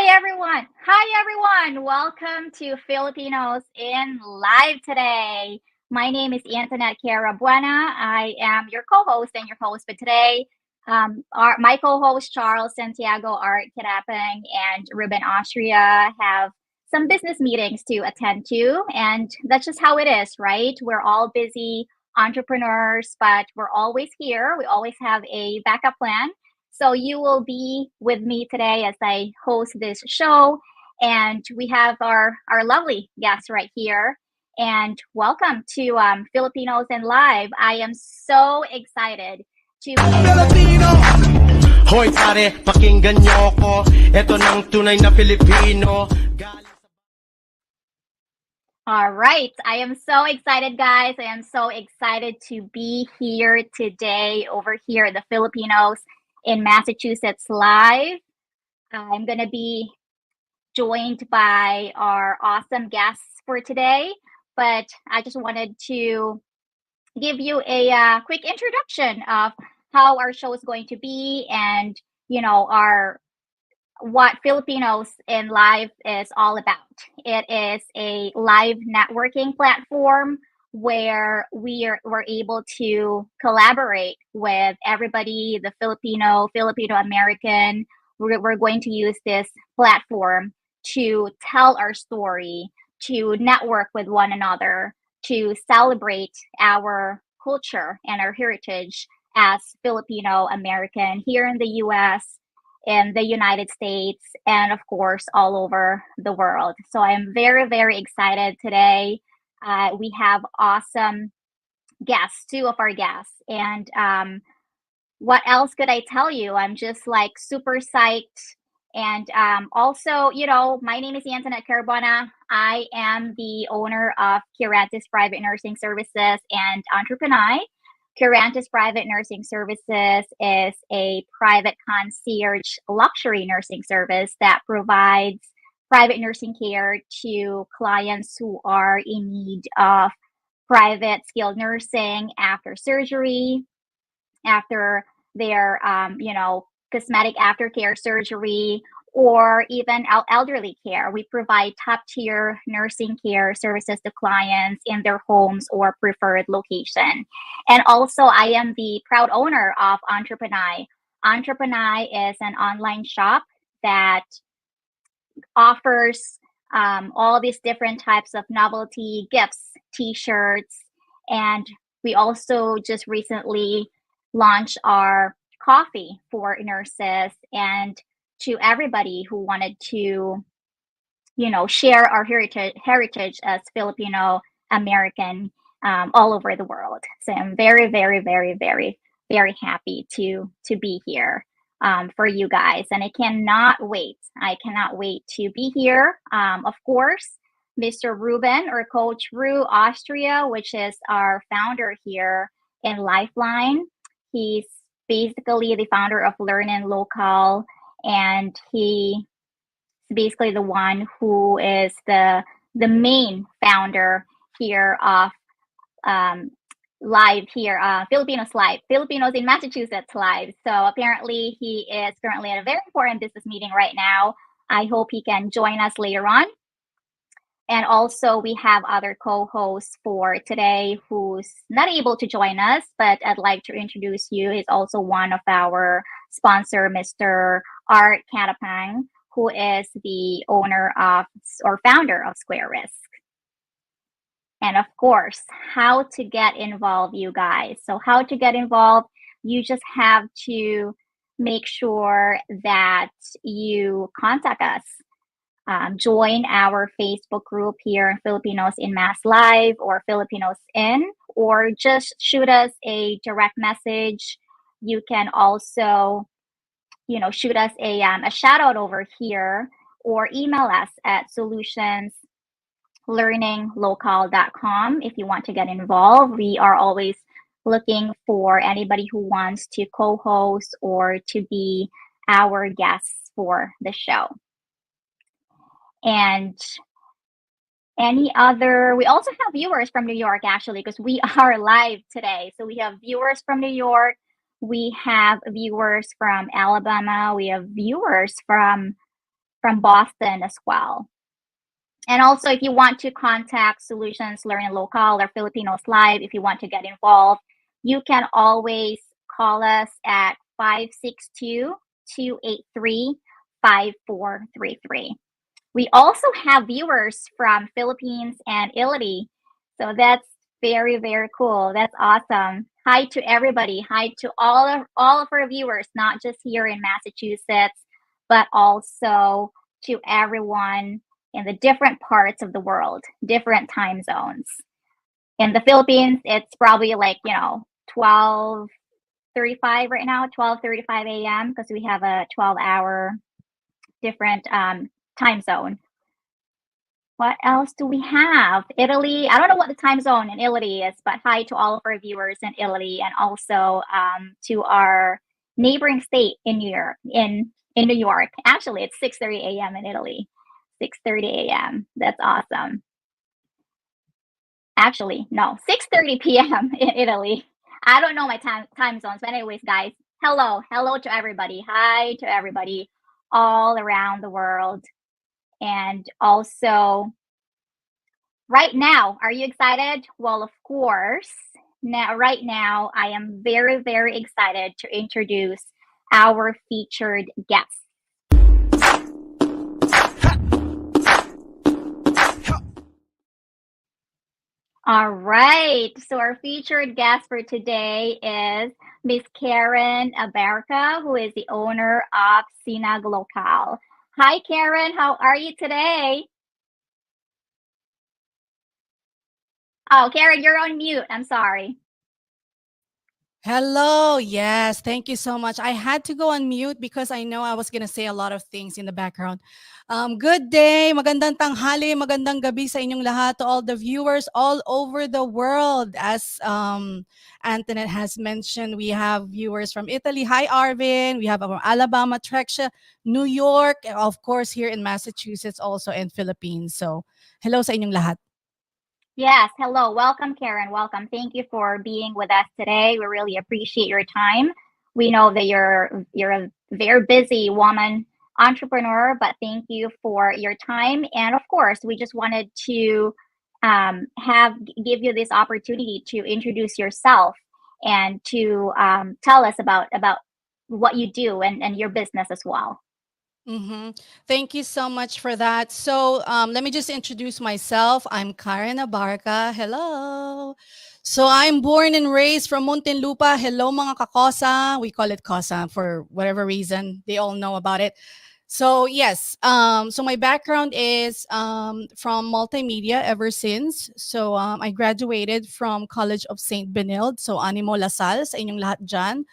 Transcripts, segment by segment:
everyone. Hi everyone. Welcome to Filipinos in Live today. My name is Antoinette Carabuena. I am your co-host and your host for today. My co-host Charles Santiago, Art Catapang, and Ruben Austria have some business meetings to attend to, and that's just how it is, right? We're all busy entrepreneurs, but we're always here. We always have a backup plan, so you will be with me today as I host this show. And we have our lovely guest right here. And welcome to Filipinos in Live. I am so excited to Filipino! Hoy pare, pakinggan nyo ko. Ito ng tunay na Filipino. All right. I am so excited, guys. I am so excited to be here today over here at the Filipinos in Massachusetts Live. I'm going to be joined by our awesome guests for today, but I just wanted to give you a quick introduction of how our show is going to be, and our what Filipinos in Live is all about. It is a live networking platform where we're able to collaborate with everybody, the Filipino American. We're going to use this platform to tell our story, to network with one another, to celebrate our culture and our heritage as Filipino American here in the US, in the United States, and of course, all over the world. So I'm very, very excited today. We have awesome guests, two of our guests. And what else could I tell you? I'm just like super psyched. And also, my name is Antoinette Carbona. I am the owner of Curatis Private Nursing Services and Entrepreneur. Curatis Private Nursing Services is a private concierge luxury nursing service that provides private nursing care to clients who are in need of private skilled nursing after surgery, after their cosmetic aftercare surgery, or even elderly care. We provide top tier nursing care services to clients in their homes or preferred location. And also, I am the proud owner of Entrepreneur. Entrepreneur is an online shop that offers all these different types of novelty gifts, t-shirts, and we also just recently launched our coffee for nurses and to everybody who wanted to, share our heritage as Filipino American all over the world. So I'm very, very, very, very, very happy to be here for you guys, and I cannot wait. I cannot wait to be here. Of course, Mr. Ruben or Coach Ru Austria, which is our founder here in Lifeline. He's basically the founder of LEARNin Local, and he's basically the one who is the main founder here of Live here, Filipinos in Massachusetts Live. So apparently he is currently at a very important business meeting right now. I hope he can join us later on. And also we have other co-hosts for today who's not able to join us, but I'd like to introduce you. He's also one of our sponsor, Mr. Art Catapang, who is the owner of or founder of SquareRisk. And of course, how to get involved, you guys. So how to get involved, you just have to make sure that you contact us. Join our Facebook group here, Filipinos in Mass Live or Filipinos in, or just shoot us a direct message. You can also, shoot us a shout out over here, or email us at solutions.learninglocal.com if you want to get involved. We are always looking for anybody who wants to co-host or to be our guests for the show. And we also have viewers from New York, actually, because we are live today. So we have viewers from New York. We have viewers from Alabama. We have viewers from from Boston as well. And also, if you want to contact Solutions LEARNin Local or Filipinos Live, if you want to get involved, you can always call us at 562-283-5433. We also have viewers from Philippines and Italy. So that's very, very cool. That's awesome. Hi to everybody. Hi to all of our viewers, not just here in Massachusetts, but also to everyone in the different parts of the world, different time zones. In the Philippines, it's probably like, 12:35 right now, 12:35 a.m. because we have a 12-hour different time zone. What else do we have? Italy. I don't know what the time zone in Italy is, but hi to all of our viewers in Italy and also to our neighboring state in New York. In New York, actually, it's 6:30 a.m. in Italy. 6:30 a.m. That's awesome. Actually, no, 6:30 p.m. in Italy. I don't know my time zones, but anyways, guys, hello to everybody. Hi to everybody all around the world. And also, right now, are you excited? Well, of course. Right now, I am very, very excited to introduce our featured guest. All right. So our featured guest for today is Miss Karen Abarca, who is the owner of Sinaglokal. Hi, Karen. How are you today? Oh, Karen, you're on mute. I'm sorry. Hello. Yes, thank you so much. I had to go on mute because I know I was going to say a lot of things in the background. Good day, magandang tanghali, magandang gabi sa inyong lahat, to all the viewers all over the world. As Antoinette has mentioned, we have viewers from Italy. Hi, Arvin. We have from Alabama, Trexia, New York, and of course here in Massachusetts also, and Philippines. So, hello sa inyong lahat. Yes, hello. Welcome, Karen. Welcome. Thank you for being with us today. We really appreciate your time. We know that you're a very busy woman entrepreneur, but thank you for your time. And of course, we just wanted to give you this opportunity to introduce yourself and to tell us about what you do and your business as well. Thank you so much for that. So let me just introduce myself. I'm Karen Abarca. Hello. So I'm born and raised from Muntinlupa. Hello mga kakosa. We call it kosa for whatever reason. They all know about it. So yes, so my background is from multimedia ever since. So I graduated from College of St. Benilde. So Animo Lasal sa inyong lahat dyan.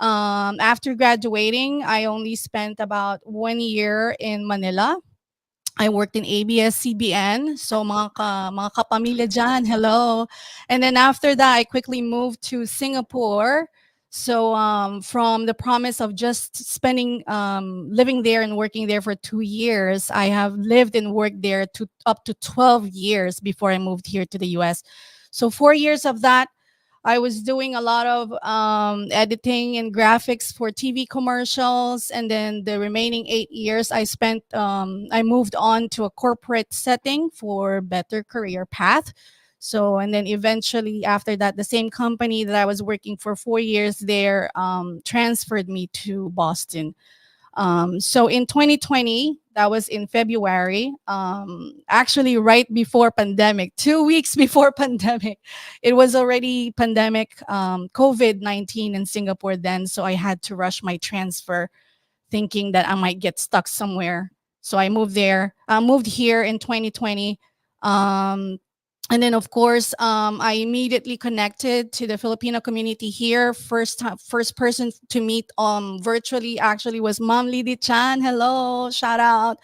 After graduating, I only spent about 1 year in Manila. I worked in ABS-CBN. So mga kapamilya dyan, hello. And then after that, I quickly moved to Singapore. So from the promise of just spending, living there and working there for 2 years, I have lived and worked there up to 12 years before I moved here to the US. So 4 years of that, I was doing a lot of editing and graphics for TV commercials. And then the remaining 8 years I spent, I moved on to a corporate setting for better career path. So, and then eventually after that, the same company that I was working for 4 years there transferred me to Boston. So in 2020, that was in February, actually right before pandemic, 2 weeks before pandemic, it was already pandemic, COVID-19 in Singapore then. So I had to rush my transfer thinking that I might get stuck somewhere. So I moved moved here in 2020. And then, of course, I immediately connected to the Filipino community here. First person to meet virtually actually was Ma'am Lidi Chan. Hello, shout out.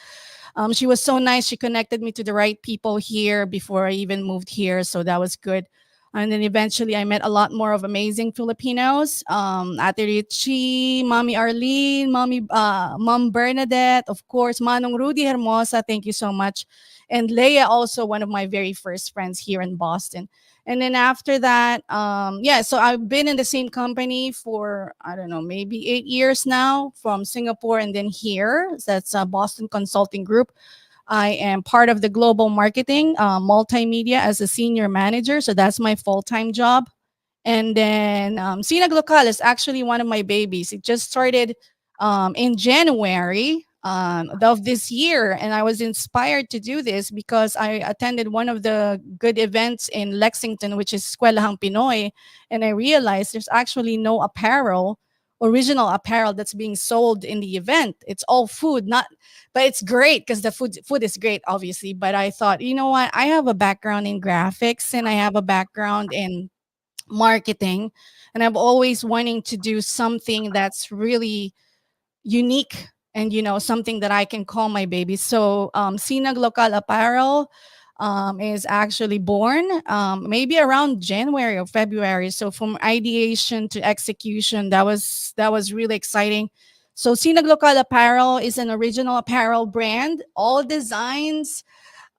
She was so nice. She connected me to the right people here before I even moved here. So that was good. And then eventually I met a lot more of amazing Filipinos. Ate Richie, Mommy Arlene, Mom Bernadette, of course, Manong Rudy Hermosa, thank you so much. And Leia, also one of my very first friends here in Boston. And then after that, yeah, so I've been in the same company for, I don't know, maybe 8 years now, from Singapore and then here. That's a Boston Consulting Group. I am part of the global marketing, multimedia as a senior manager. So that's my full time job. And then Sinaglokal is actually one of my babies. It just started in January of this year. And I was inspired to do this because I attended one of the good events in Lexington, which is Eskwelahang Pinoy. And I realized there's actually no apparel, original apparel that's being sold in the event. It's all food, not, but it's great because the food is great, obviously. But I thought, you know what? I have a background in graphics and I have a background in marketing, and I'm always wanting to do something that's really unique and something that I can call my baby. So Sinaglokal Apparel is actually born maybe around January or February. So from ideation to execution, that was really exciting. So Sinaglokal Apparel is an original apparel brand. All designs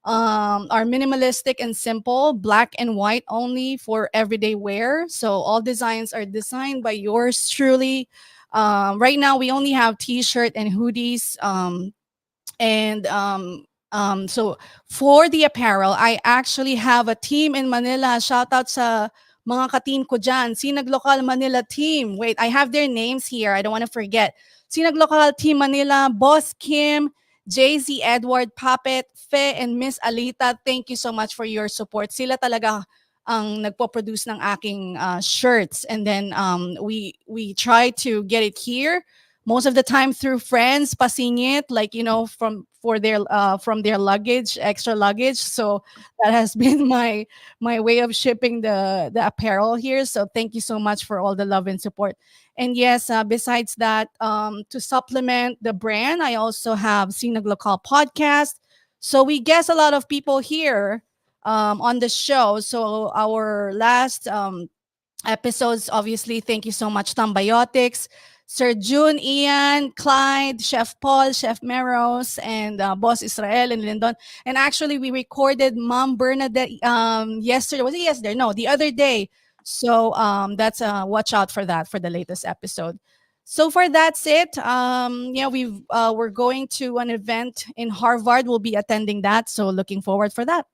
are minimalistic and simple, black and white only for everyday wear. So all designs are designed by yours truly. Right now, we only have t-shirt and hoodies. So for the apparel, I actually have a team in Manila. Shout out sa mga ka-team ko dyan. Sinaglokal Manila team. Wait, I have their names here. I don't want to forget. Sinaglokal Team Manila, Boss Kim, JZ Edward, Puppet, Fe, and Miss Alita. Thank you so much for your support. Sila talaga ang nagpo-produce ng aking shirts. And then we try to get it here most of the time through friends passing it, like from their luggage, extra luggage. So that has been my way of shipping the apparel here. So thank you so much for all the love and support. And yes, besides that, to supplement the brand, I also have Sinaglokal podcast. So we guest a lot of people here on the show. So our last episodes, obviously, thank you so much, Tambiotics, Sir June, Ian, Clyde, Chef Paul, Chef Meros, and Boss Israel and Lyndon. And actually, we recorded Mom Bernadette yesterday. Was it yesterday? No, the other day. So that's watch out for that for the latest episode. So far, that's it. Yeah, we're going to an event in Harvard. We'll be attending that. So looking forward for that.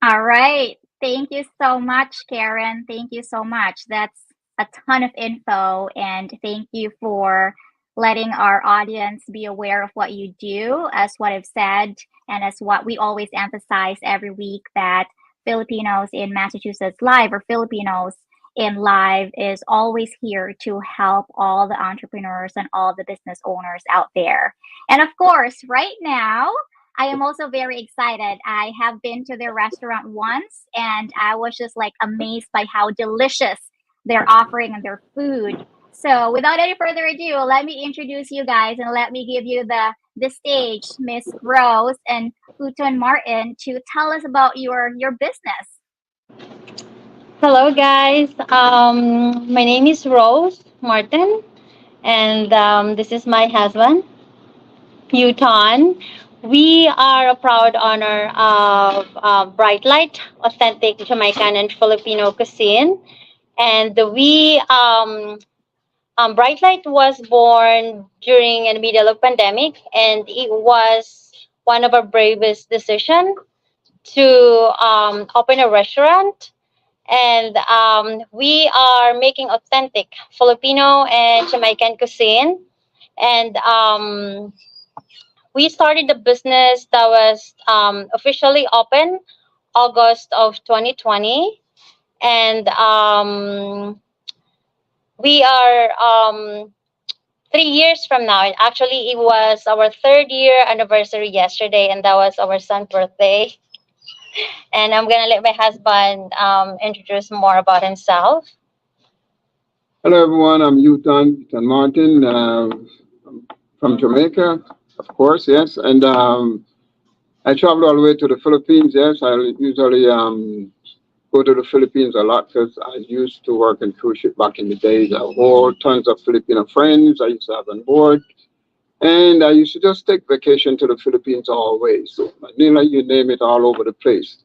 All right. Thank you so much, Karen. Thank you so much. That's a ton of info. And thank you for letting our audience be aware of what you do, as what I've said, and as what we always emphasize every week, that Filipinos in Massachusetts Live, or Filipinos in Live, is always here to help all the entrepreneurs and all the business owners out there. And of course, right now, I am also very excited. I have been to their restaurant once and I was just like amazed by how delicious they're offering their food. So without any further ado, let me introduce you guys and let me give you the stage, Miss Rose and Uton Martin, to tell us about your business. Hello, guys. My name is Rose Martin, and this is my husband, Uton. We are a proud owner of Bright Light, authentic Jamaican and Filipino cuisine. And Bright Light was born during the middle of pandemic, and it was one of our bravest decision to open a restaurant. And we are making authentic Filipino and Jamaican cuisine. And we started the business that was officially open August of 2020. And we are 3 years from now. And actually, it was our third year anniversary yesterday, and that was our son's birthday. And I'm gonna let my husband introduce more about himself. Hello, everyone. I'm Uton Martin from Jamaica, of course, yes. And I travel all the way to the Philippines. Yes, I usually go to the Philippines a lot because I used to work in cruise ship back in the days. I have all tons of Filipino friends I used to have on board. And I used to just take vacation to the Philippines always. So Manila, you name it, all over the place.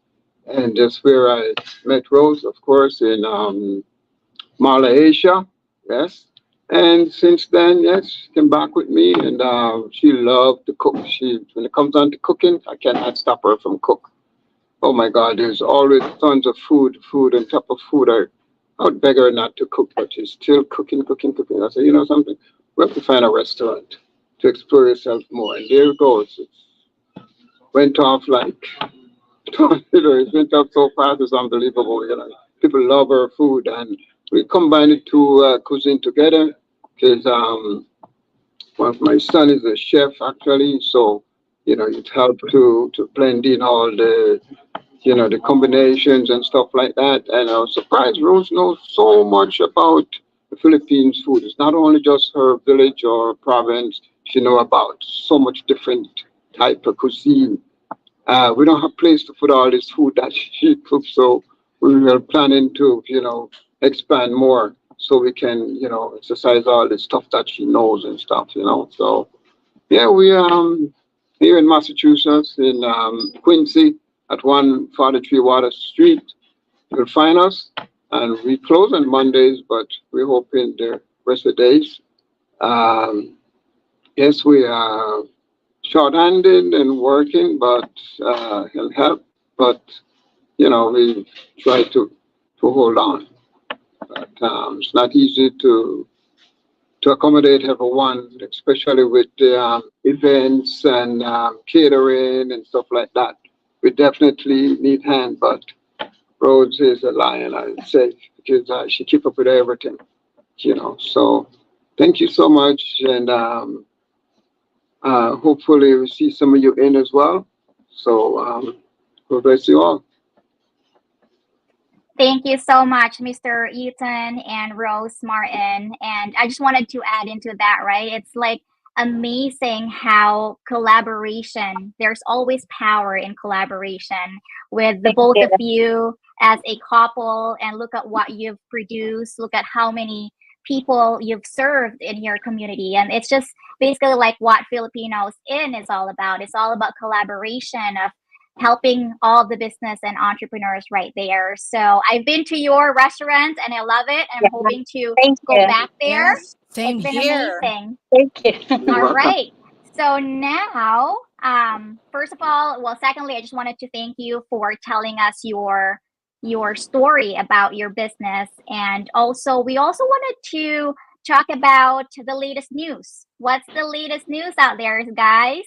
And that's where I met Rose, of course, in Malaysia. Yes. And since then, yes, she came back with me, and she loved to cook. When it comes down to cooking, I cannot stop her from cook. Oh my God, there's always tons of food on top of food. I would beg her not to cook, but she's still cooking, cooking, cooking. I said, you know something? We have to find a restaurant to explore yourself more. And there it goes. It went off like, it went up so fast, it's unbelievable. People love our food, and we combine the two cuisine together because my son is a chef actually, so it helped to blend in all the combinations and stuff like that. And I was surprised Rose knows so much about the Philippines food. It's not only just her village or province. She know about so much different type of cuisine. We don't have place to put all this food that she cooks, so we were planning to, expand more so we can, exercise all the stuff that she knows and stuff. So yeah, we here in Massachusetts in Quincy at 143 Water Street. You'll find us, and we close on Mondays, but we're hoping the rest of the days. Yes, we are short-handed and working, but he'll help. But we try to hold on. But it's not easy to accommodate everyone, especially with the events and catering and stuff like that. We definitely need hand, but Rhodes is a lion, I would say, because she keep up with everything. So thank you so much, and hopefully we see some of you in as well. So God bless you all. Thank you so much, Mr. Uton and Rose Martin. And I just wanted to add into that, right? It's like amazing how collaboration, there's always power in collaboration with the both of you as a couple. And look at what you've produced, look at how many people you've served in your community. And it's just basically like what Filipinos in is all about. It's all about collaboration of helping all the business and entrepreneurs right there. So I've been to your restaurant and I love it. I'm hoping to go back there. Yes, same It's been here. amazing. Thank you. All right. So now, first of all, well, secondly, I just wanted to thank you for telling us your story about your business. And also, we also wanted to talk about the latest news. What's the latest news out there, guys?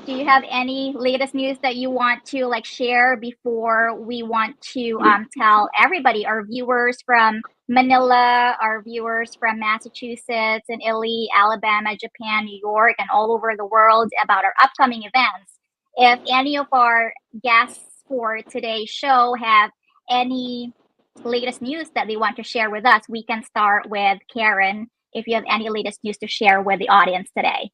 Do you have any latest news that you want to share before we want to tell everybody, our viewers from Manila, our viewers from Massachusetts and Italy, Alabama, Japan, New York, and all over the world about our upcoming events? If any of our guests for today's show have any latest news that they want to share with us, we can start with Karen. If you have any latest news to share with the audience today.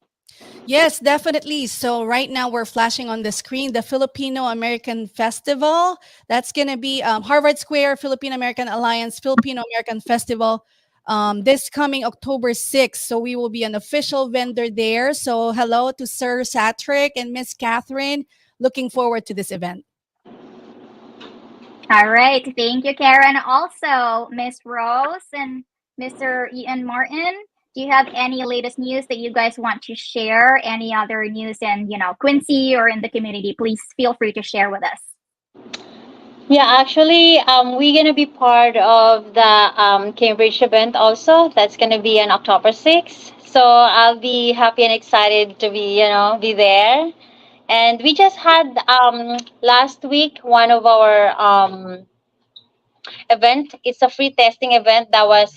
Yes, definitely. So right now we're flashing on the screen the Filipino American Festival. That's going to be Harvard Square Filipino American Alliance Filipino American Festival this coming October 6th. So we will be an official vendor there. So hello to Sir Satrick and Miss Catherine. Looking forward to this event. All right. Thank you, Karen. Also, Miss Rose and Mr. Uton Martin, do you have any latest news that you guys want to share? Any other news in, Quincy or in the community? Please feel free to share with us. Yeah, actually, we're gonna be part of the Cambridge event also. That's gonna be on October 6th. So I'll be happy and excited to be there. And we just had last week one of our event. It's a free testing event that was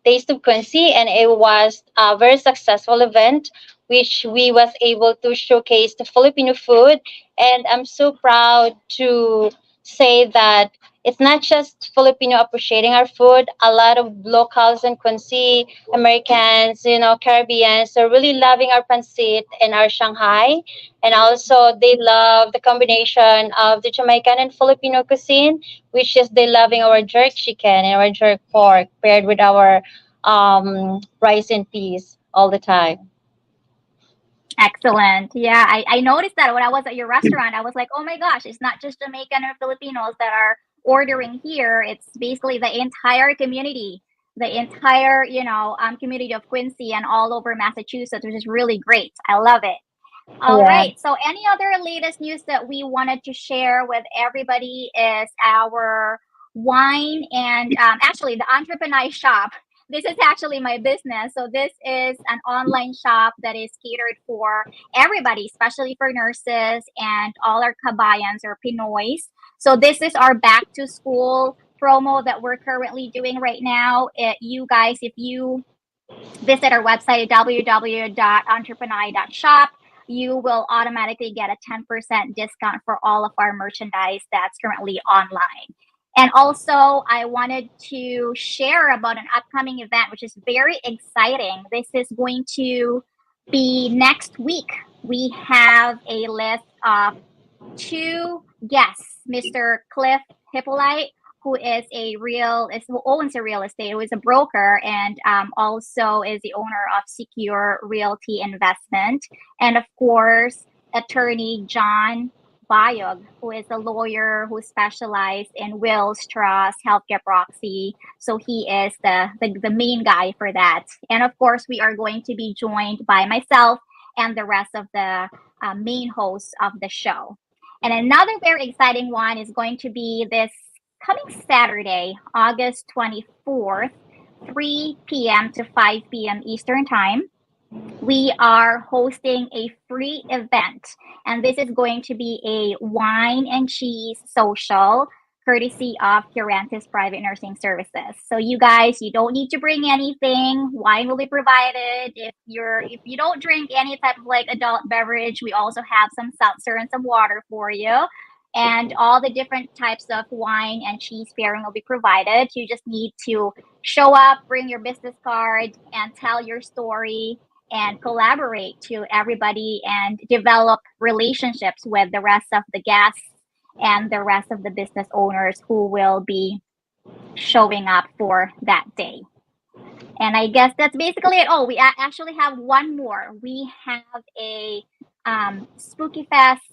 Taste of Quincy, and it was a very successful event, which we was able to showcase the Filipino food. And I'm so proud to say that it's not just Filipino appreciating our food. A lot of locals and Quincy, Americans, Caribbeans are really loving our pancit and our Shanghai. And also they love the combination of the Jamaican and Filipino cuisine, which is they loving our jerk chicken and our jerk pork paired with our rice and peas all the time. Excellent. Yeah, I noticed that when I was at your restaurant. I was like, oh my gosh, it's not just Jamaican or Filipinos that are ordering here. It's basically the entire community, community of Quincy and all over Massachusetts, which is really great. I love it. All Yeah. right. So, any other latest news that we wanted to share with everybody is our wine and actually the entrepreneur shop. This is actually my business. So, this is an online shop that is catered for everybody, especially for nurses and all our kabayans or Pinoys. So, this is our back to school promo that we're currently doing right now. You guys, if you visit our website at www.entrepreneur.shop, you will automatically get a 10% discount for all of our merchandise that's currently online. And also, I wanted to share about an upcoming event, which is very exciting. This is going to be next week. We have a list of two guests, Mr. Cliff Hippolyte, who owns a real estate, who is a broker, and also is the owner of Secure Realty Investment, and of course, attorney John Bayog, who is a lawyer who specialized in wills, trust, healthcare proxy. So he is the main guy for that. And of course, we are going to be joined by myself and the rest of the main hosts of the show. And another very exciting one is going to be this coming Saturday, August 24th, 3 p.m. to 5 p.m. Eastern Time. We are hosting a free event, and this is going to be a wine and cheese social courtesy of Curantis Private Nursing Services. So you guys, you don't need to bring anything. Wine will be provided. If you don't drink any type of like adult beverage, we also have some seltzer and some water for you. And all the different types of wine and cheese pairing will be provided. You just need to show up, bring your business card, and tell your story and collaborate to everybody and develop relationships with the rest of the guests and the rest of the business owners who will be showing up for that day. And I guess that's basically it. Oh, we actually have one more. We have a Spooky Fest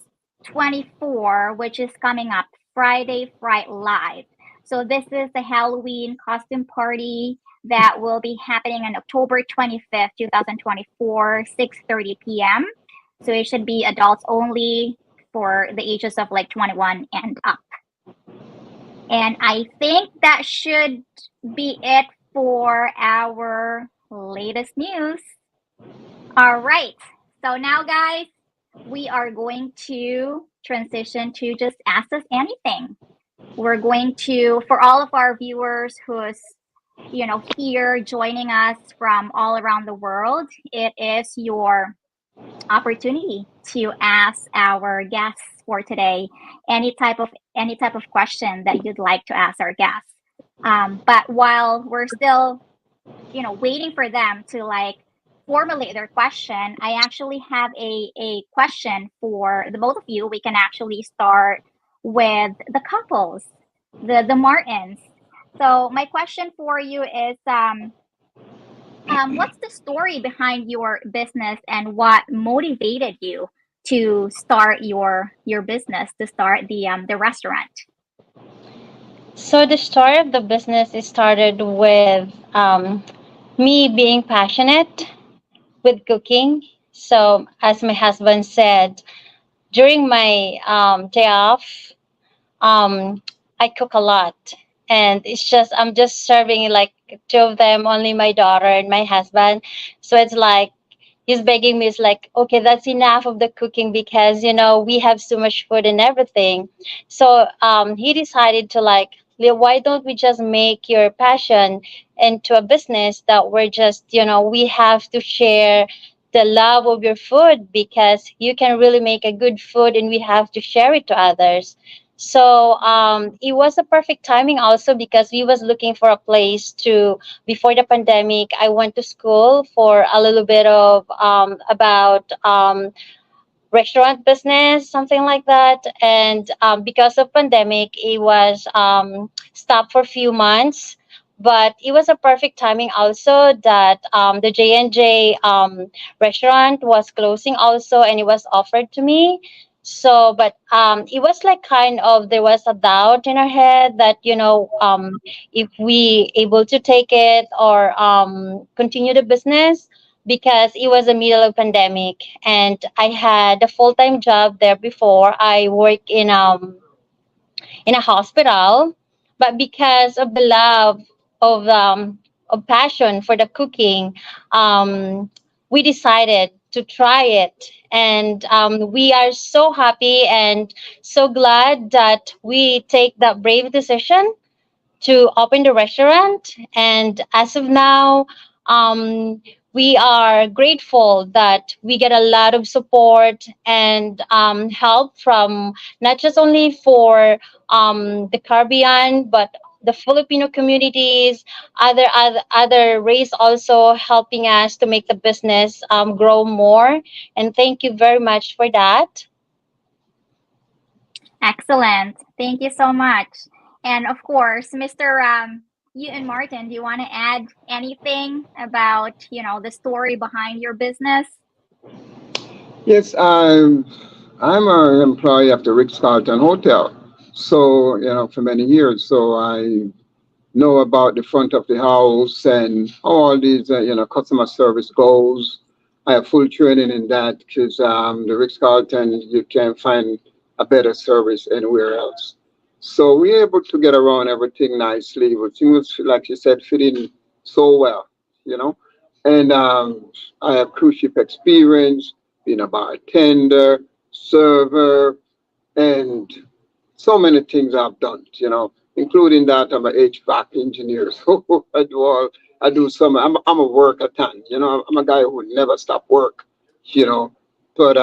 24, which is coming up Friday Fright Live. So this is the Halloween costume party that will be happening on October 25th, 2024, 6:30 p.m. So it should be adults only for the ages of like 21 and up. And I think that should be it for our latest news. All right. So now, guys, we are going to transition to just ask us anything. We're going to, for all of our viewers who's, here joining us from all around the world, it is your opportunity to ask our guests for today any type of question that you'd like to ask our guests. But while we're still, waiting for them to like formulate their question, I actually have a question for the both of you. We can actually start with the couples, the Martins. So my question for you is, what's the story behind your business and what motivated you to start your business, to start the restaurant? So the start of the business is started with me being passionate with cooking. So as my husband said, during my day off, I cook a lot, and I'm just serving like two of them, only my daughter and my husband. So it's like he's begging me. It's like, okay, that's enough of the cooking because we have so much food and everything. So he decided to like, why don't we just make your passion into a business that we're just we have to share the love of your food because you can really make a good food and we have to share it to others. So it was a perfect timing also because we was looking for a place to, before the pandemic, I went to school for a little bit of about restaurant business, something like that. And because of pandemic, it was stopped for a few months. But it was a perfect timing also that the J&J restaurant was closing also, and it was offered to me. So, but it was like kind of, there was a doubt in our head that, if we able to take it or continue the business, because it was the middle of pandemic and I had a full-time job there before. I work in a hospital, but because of the love of passion for the cooking, we decided to try it, and we are so happy and so glad that we take that brave decision to open the restaurant. And as of now, um, we are grateful that we get a lot of support and help from not just only for the Caribbean, but the Filipino communities, other race also helping us to make the business grow more. And thank you very much for that. Excellent. Thank you so much. And of course, Mr. Uton Martin, do you want to add anything about, the story behind your business? Yes, I'm an employee of the Ritz-Carlton Hotel. So, for many years. So I know about the front of the house and how all these, customer service goes. I have full training in that because the Ritz-Carlton, you can't find a better service anywhere else. So we're able to get around everything nicely. But things, like you said, fit in so well, you know. And I have cruise ship experience, being a bartender, server, and so many things I've done, including that I'm an HVAC engineer. So I do some, I'm a workathon, I'm a guy who never stop work, you know, but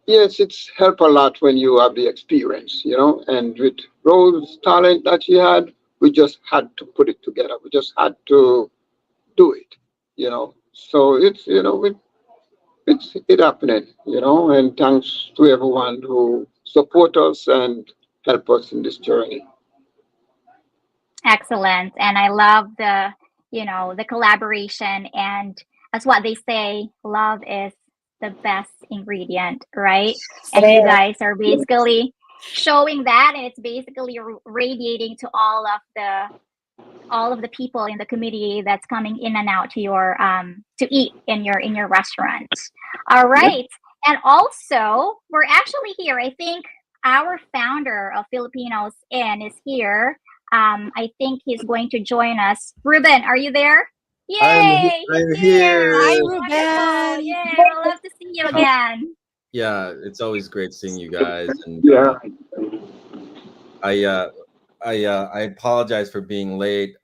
yes, it's helped a lot when you have the experience, and with Rose's talent that she had, we just had to put it together. We just had to do it, So it's, it happening, and thanks to everyone who support us and help us in this journey. Excellent. And I love the collaboration, and that's what they say, love is the best ingredient, right? And you guys are basically showing that, and it's basically radiating to all of the people in the community that's coming in and out to your to eat in your restaurant. All right. And also, we're actually here. I think our founder of Filipinos In is here. I think he's going to join us. Ruben, are you there? Yay! I'm He's here. Hi, Wonderful. Ruben. Yay! We'll love to see you again. Yeah, it's always great seeing you guys, and Yeah. I apologize for being late.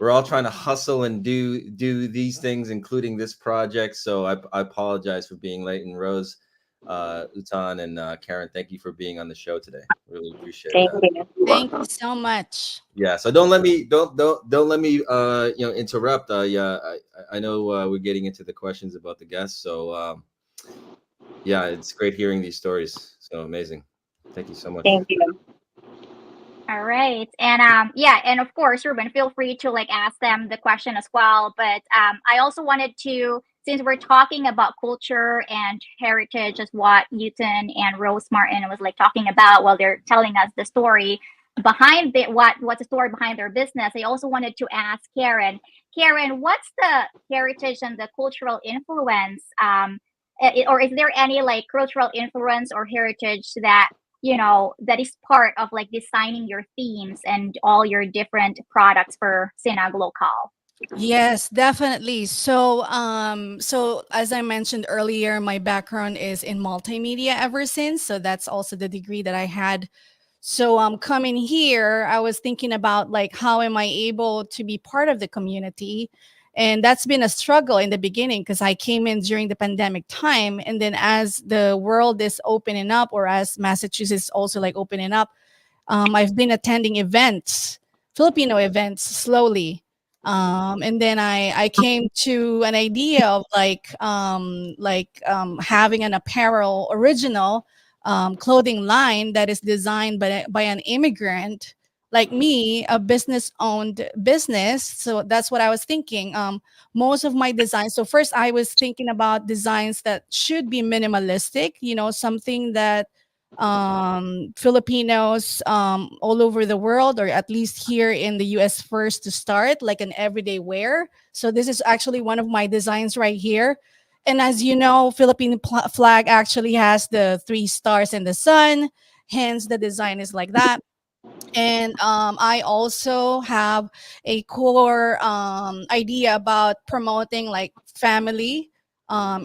We're all trying to hustle and do these things, including this project. So I apologize for being late. And Rose, Utan, and Karen, thank you for being on the show today. Really appreciate Thank that. you. Thank you so much. Yeah. So don't let me interrupt. I know we're getting into the questions about the guests. So yeah, it's great hearing these stories. So amazing. Thank you so much. Thank you. All right. And yeah, and of course, Ruben, feel free to ask them the question as well. But I also wanted to, since we're talking about culture and heritage, as what Uton and Rose Martin was talking about while they're telling us the story behind what's the story behind their business. I also wanted to ask Karen. Karen, what's the heritage and the cultural influence? Or is there any cultural influence or heritage that that is part of designing your themes and all your different products for Sinaglokal? Yes, definitely. So as I mentioned earlier, my background is in multimedia ever since. So that's also the degree that I had. So coming here, I was thinking about how am I able to be part of the community? And that's been a struggle in the beginning because I came in during the pandemic time. And then as the world is opening up, or as Massachusetts also like opening up, I've been attending events, Filipino events slowly. And then I came to an idea of having an apparel original clothing line that is designed by an immigrant like me, a business owned business. So that's what I was thinking. Most of my designs. So first I was thinking about designs that should be minimalistic, something that Filipinos all over the world, or at least here in the US first to start, like an everyday wear. So this is actually one of my designs right here. And as you know, Philippine flag actually has the 3 stars in the sun. Hence, the design is like that. And I also have a core idea about promoting like family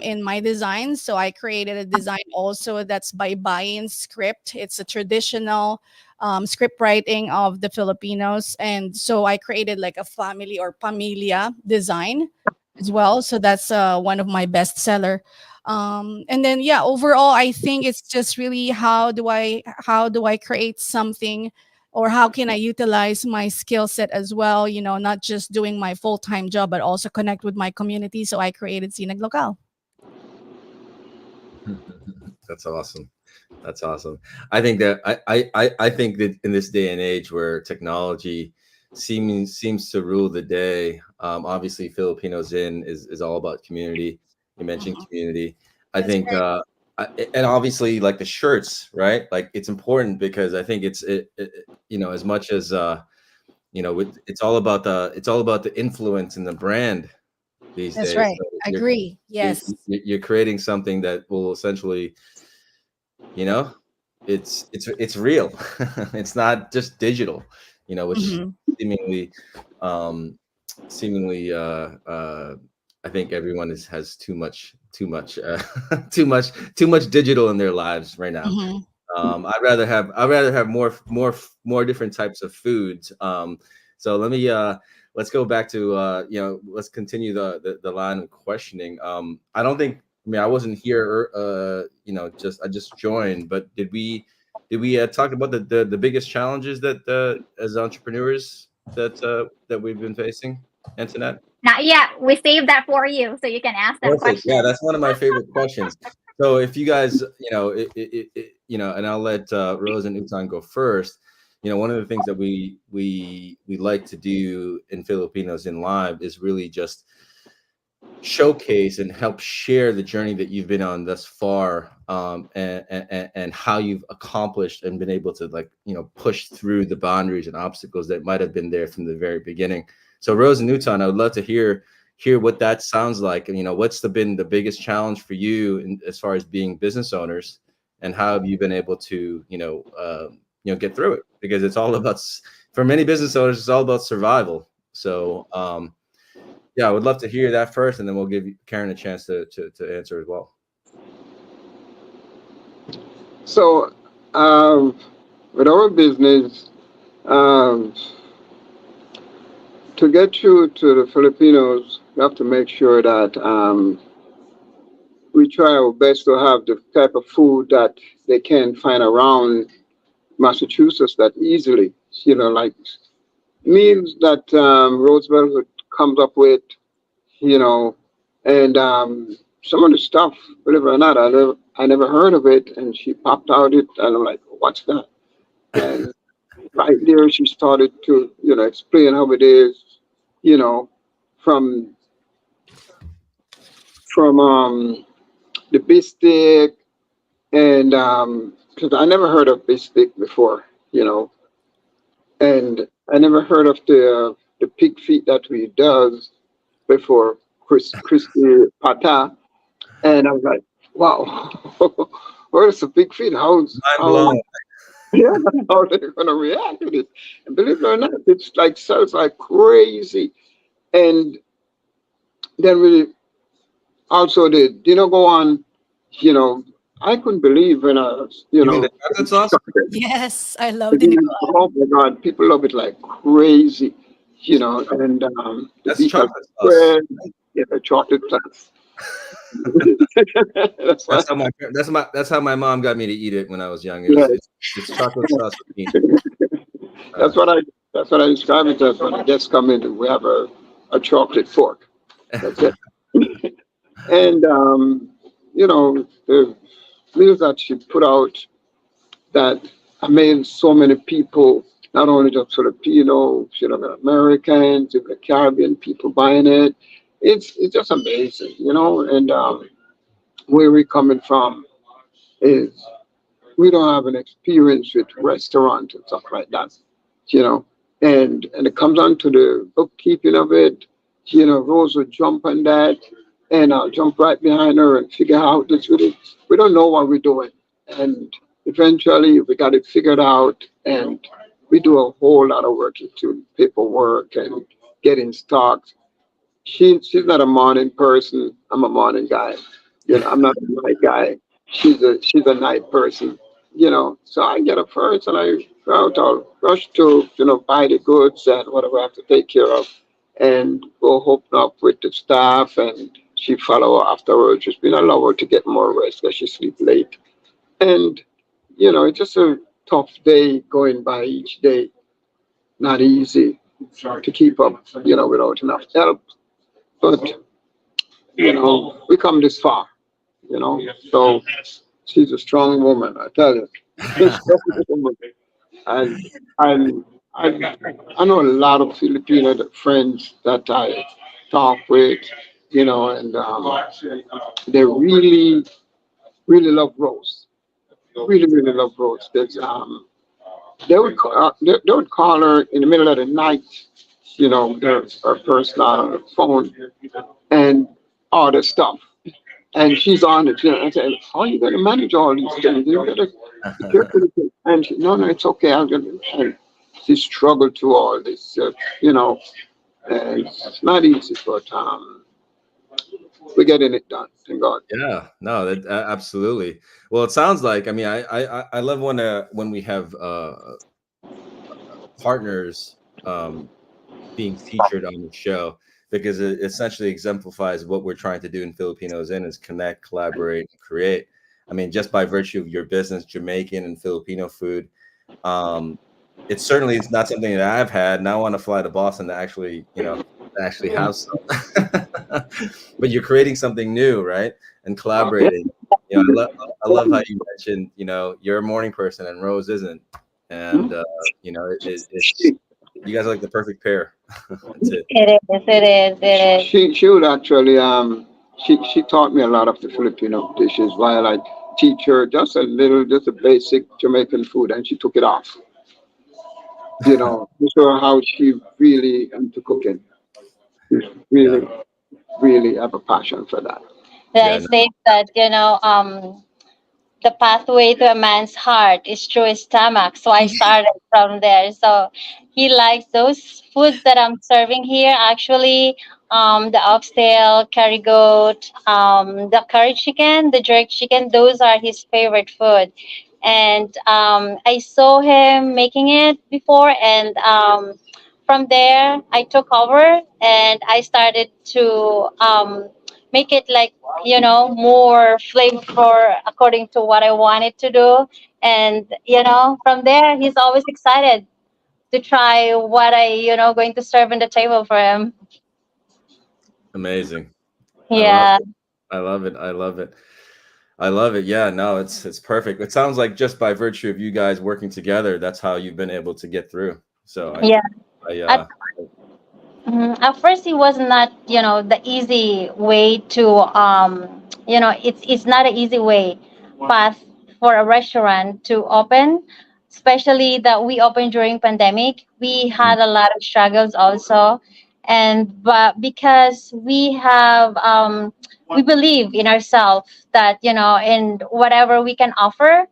in my design. So I created a design also that's by buying script. It's a traditional script writing of the Filipinos. And so I created like a family or pamilya design as well. So that's one of my best seller. And then yeah, overall, I think it's just really how do I create something, or how can I utilize my skill set as well, not just doing my full-time job, but also connect with my community. So I created Sinaglokal. That's awesome. That's awesome. I think that I think that in this day and age where technology seems to rule the day, obviously Filipinos in is all about community. You mentioned community. I That's think right. and obviously like the shirts, right? Like it's important because I think it's as much as it's all about the influence in the brand these That's days. right. So Agree. Yes. you're creating something that will essentially, it's real. It's not just digital, which Hmm. seemingly um I think everyone has too much digital in their lives right now. Hmm. I'd rather have more different types of foods. So let's go back to let's continue the line of questioning. I wasn't here I just joined, but did we talk about the biggest challenges that as entrepreneurs that we've been facing, Antoinette? Not yet. We saved that for you so you can ask that Perfect. Yeah, question. that's one of my favorite questions. So if you guys, and I'll let Rose and Utan go first. One of the things that we like to do in Filipinos in Live is really just showcase and help share the journey that you've been on thus far, and how you've accomplished and been able to push through the boundaries and obstacles that might have been there from the very beginning. So Rose and Utan, I would love to hear what that sounds like. And what's been the biggest challenge for you as far as being business owners, and how have you been able to get through it? Because it's all about, for many business owners, it's all about survival. So yeah, I would love to hear that first, and then we'll give Karen a chance to answer as well. So, with our business, to get through to the Filipinos, we have to make sure that we try our best to have the type of food that they can find around Massachusetts that easily, like meals that Roosevelt comes up with, and some of the stuff, believe it or not, I never heard of it, and she popped out it, and I'm like, what's that? And right there, she started to, explain how it is, from the biscuit, and because I never heard of biscuit before, and I never heard of the pig feet that we does before, crispy pata, and I was like, wow, where's the pig feet? Mind blown. Yeah, how they're gonna react to this? And believe it or not, it's like sells like crazy. And then we also the dinner go on, I couldn't believe when I was, You mean the chocolate sauce? Yes, I love the oh my God, people love it like crazy, you know, and the That's beef chocolate sauce. bread, yeah, the chocolate plus. That's why, That's how my mom got me to eat it when I was young. yeah, It's chocolate sauce with beans. that's what I that's what I describe it as when the guests come in. We have a chocolate fork. That's it. And you know, the meals that she put out that amazed so many people, not only just Filipinos, you know, the Americans, the Caribbean people buying it. It's just amazing, you know. And where we're coming from is we don't have an experience with restaurants and stuff like that, you know. And it comes down to the bookkeeping of it. You know, Rose would jump on that, and I'll jump right behind her and figure out this with it. We don't know what we're doing, and eventually we got it figured out, and we do a whole lot of work into paperwork and getting stocks. She's not a morning person. I'm a morning guy. You know, I'm not a night guy. She's a night person. You know, so I get up first and I go out. I'll rush to buy the goods and whatever I have to take care of, and go open up with the staff, and she follow afterwards. Just been allow her to get more rest because she sleep late, and it's just a tough day going by each day. Not easy to keep up. Without enough help, but we come this far, So she's a strong woman, I tell you. She's a strong woman. And and I I know a lot of Filipino friends that I talk with, and they really, really love Rose. Really, really love Rose. They would call her in the middle of the night, her personal phone, and order stuff. And she's on it, I said, how are you going to manage all these things? You got to be careful. And she, no, it's okay. I'm going to. And she struggled through all this, and it's not easy, but we're getting it done. Thank God. Yeah, no, absolutely. Well, it sounds like, I mean, I love when we have partners being featured on the show, because it essentially exemplifies what we're trying to do in Filipinos is connect, collaborate, and create. I mean, just by virtue of your business, Jamaican and Filipino food, it certainly is not something that I've had, and I want to fly to Boston to actually have some. But you're creating something new, right? And collaborating. I love how you mentioned, you're a morning person and Rose isn't, and it's you guys are like the perfect pair. That's it. It is. She would actually she taught me a lot of the Filipino dishes while I teach her just a basic Jamaican food, and she took it off. To show her how she really into cooking. She's Yeah, really, really have a passion for that. Yeah, yeah, it says that, the pathway to a man's heart is through his stomach. So I started from there. So he likes those foods that I'm serving here. Actually, the oxtail, curry goat, the curry chicken, the jerk chicken. Those are his favorite food. And I saw him making it before, and from there I took over and I started to make it like, more flavor according to what I wanted to do. And from there he's always excited to try what I going to serve on the table for him. amazing. I love Yeah. it. I love it. I love it. I love it. Yeah, no, it's perfect. It sounds like just by virtue of you guys working together, that's how you've been able to get through. So Yeah. I At, at first it was not, the easy way to it's not an easy way path for a restaurant to open, especially that we opened during pandemic. We had a lot of struggles also, and but because we believe in ourselves that, in whatever we can offer,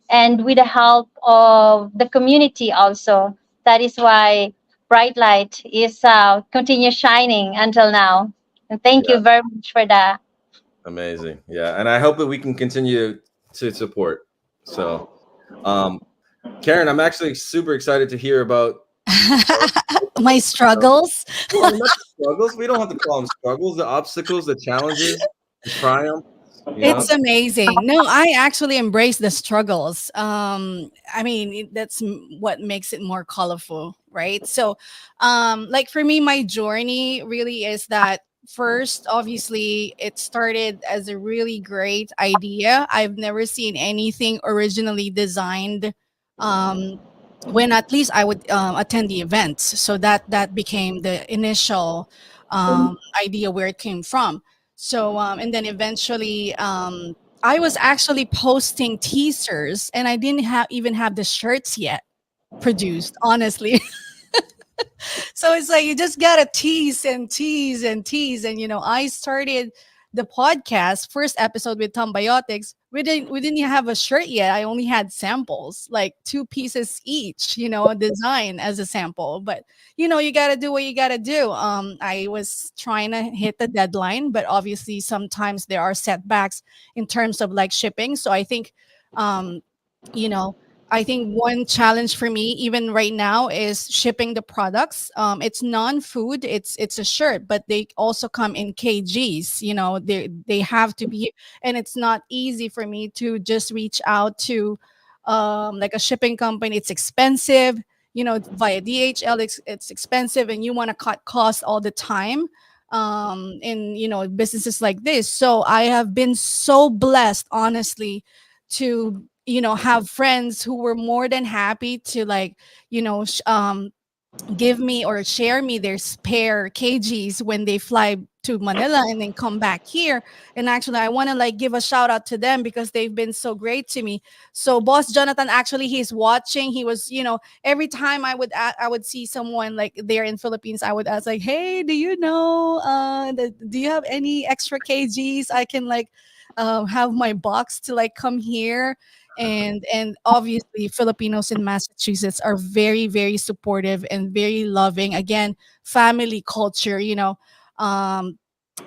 and with the help of the community also, that is why bright light is continue shining until now. And thank yeah, you very much for that. amazing. Yeah, and I hope that we can continue to support. So, um, Karen, I'm actually super excited to hear about My struggles. No, not the struggles. We don't have to call them struggles. The obstacles, the challenges, the triumphs. You know. It's amazing. No, I actually embrace the struggles. I mean, that's what makes it more colorful, right? So, like for me, my journey really is that first, obviously, it started as a really great idea. I've never seen anything originally designed. Um, when at least I would attend the events, so that became the initial idea where it came from. So, and then eventually, I was actually posting teasers, and I didn't have even have the shirts yet produced, honestly. So it's like you just gotta tease and tease and tease. And I started the podcast first episode with Tombiotics. We didn't have a shirt yet. I only had samples, like 2 pieces each, design as a sample. But you gotta do what you gotta do. I was trying to hit the deadline, but obviously sometimes there are setbacks in terms of like shipping. So um, you know, I think one challenge for me, even right now, is shipping the products. It's non-food. It's a shirt, but they also come in kgs. They have to be, and it's not easy for me to just reach out to, like a shipping company. It's expensive. Via DHL, it's expensive, and you want to cut costs all the time. In businesses like this, so I have been so blessed, honestly, to have friends who were more than happy to like give me or share me their spare kgs when they fly to Manila and then come back here. And actually, I want to like give a shout out to them because they've been so great to me. So Boss Jonathan, actually, he's watching. He was, every time I would see someone like there in Philippines, I would ask like, hey, do you know do you have any extra kgs I can like have my box to like come here? And obviously Filipinos in Massachusetts are very, very supportive and very loving. Again, family culture. Um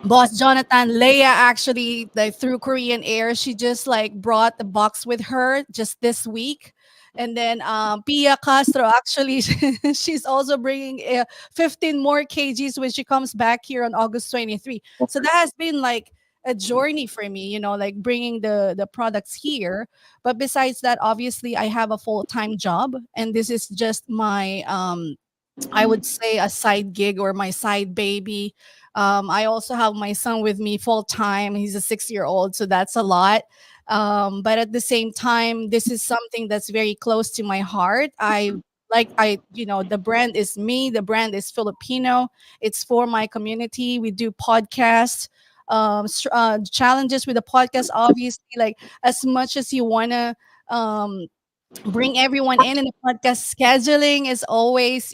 Boss Jonathan, Leia, actually, like through Korean Air, she just like brought the box with her just this week. And then Pia Castro, actually, she's also bringing 15 more kgs when she comes back here on August 23. So that has been like a journey for me, like bringing the products here. But besides that, obviously, I have a full-time job, and this is just my I would say a side gig or my side baby. I also have my son with me full time. He's a 6-year old, so that's a lot. But at the same time, this is something that's very close to my heart. The brand is me, the brand is Filipino. It's for my community. We do podcasts. Challenges with the podcast, obviously, like as much as you want to bring everyone in the podcast, scheduling is always